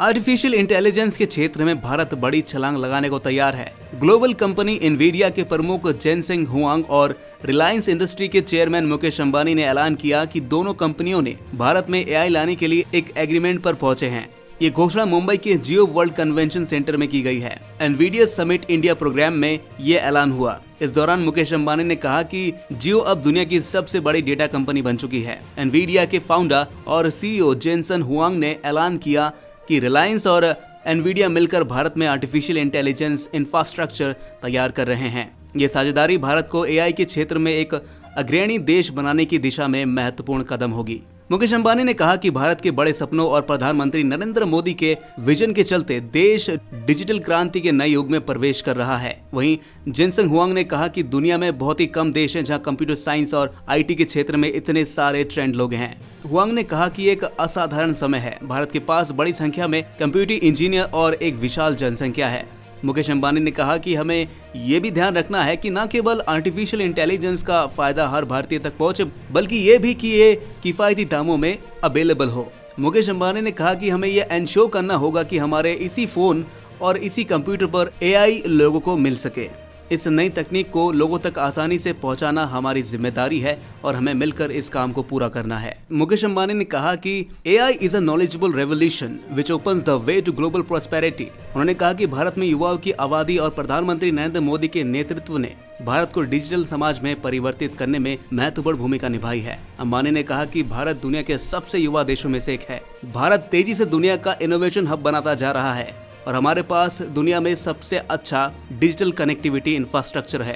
Artificial intelligence के क्षेत्र में भारत बड़ी छलांग लगाने को तैयार है। ग्लोबल कंपनी इनवीडिया के प्रमुख जेनसेंग हुआंग और रिलायंस इंडस्ट्री के चेयरमैन मुकेश अंबानी ने ऐलान किया कि दोनों कंपनियों ने भारत में एआई लाने के लिए एक एग्रीमेंट पर पहुंचे हैं। ये घोषणा मुंबई के जियो वर्ल्ड कन्वेंशन सेंटर में की गई है। एनवीडिया समिट इंडिया प्रोग्राम में ये ऐलान हुआ। इस दौरान मुकेश अंबानी ने कहा कि जियो अब दुनिया की सबसे बड़ी डेटा कंपनी बन चुकी है। एनवीडिया के फाउंडर और सीईओ जेनसन हुआंग ने ऐलान किया कि रिलायंस और एनवीडिया मिलकर भारत में आर्टिफिशियल इंटेलिजेंस इंफ्रास्ट्रक्चर तैयार कर रहे हैं। ये साझेदारी भारत को एआई के क्षेत्र में एक अग्रणी देश बनाने की दिशा में महत्वपूर्ण कदम होगी। मुकेश अंबानी ने कहा कि भारत के बड़े सपनों और प्रधानमंत्री नरेंद्र मोदी के विजन के चलते देश डिजिटल क्रांति के नए युग में प्रवेश कर रहा है। वहीं जेनसेंग हुआंग ने कहा कि दुनिया में बहुत ही कम देश हैं जहां कंप्यूटर साइंस और आईटी के क्षेत्र में इतने सारे ट्रेंड लोग हैं। हुआंग ने कहा कि एक असाधारण समय है। भारत के पास बड़ी संख्या में कंप्यूटर इंजीनियर और एक विशाल जनसंख्या है। मुकेश अंबानी ने कहा कि हमें ये भी ध्यान रखना है कि न केवल आर्टिफिशियल इंटेलिजेंस का फायदा हर भारतीय तक पहुंचे, बल्कि ये भी कि ये किफायती दामों में अवेलेबल हो। मुकेश अंबानी ने कहा कि हमें ये एंश्योर करना होगा कि हमारे इसी फोन और इसी कंप्यूटर पर एआई लोगों को मिल सके। इस नई तकनीक को लोगों तक आसानी से पहुंचाना हमारी जिम्मेदारी है और हमें मिलकर इस काम को पूरा करना है। मुकेश अंबानी ने कहा कि AI is a knowledgeable revolution which opens the way to global prosperity. उन्होंने कहा कि भारत में युवाओं की आबादी और प्रधानमंत्री नरेंद्र मोदी के नेतृत्व ने भारत को डिजिटल समाज में परिवर्तित करने में महत्वपूर्ण भूमिका निभाई है। अंबानी ने कहा कि भारत दुनिया के सबसे युवा देशों में से एक है। भारत तेजी से दुनिया का इनोवेशन हब बनाता जा रहा है और हमारे पास दुनिया में सबसे अच्छा डिजिटल कनेक्टिविटी इंफ्रास्ट्रक्चर है।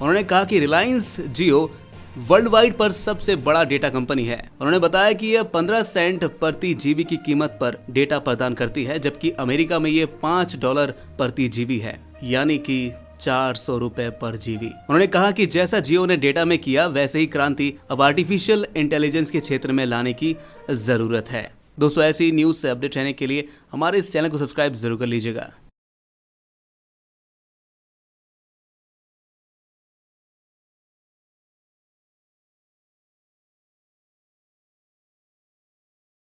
उन्होंने कहा कि रिलायंस जियो वर्ल्ड वाइड पर सबसे बड़ा डेटा कंपनी है। उन्होंने बताया कि यह 15 सेंट प्रति जीबी की कीमत पर डेटा प्रदान करती है, जबकि अमेरिका में ये $5 प्रति जीबी है, यानी कि 400 रुपए पर जीबी। उन्होंने कहा कि जैसा जियो ने डेटा में किया, वैसे ही क्रांति अब आर्टिफिशियल इंटेलिजेंस के क्षेत्र में लाने की जरूरत है। दोस्तों, ऐसी न्यूज़ से अपडेट रहने के लिए हमारे इस चैनल को सब्सक्राइब जरूर कर लीजिएगा।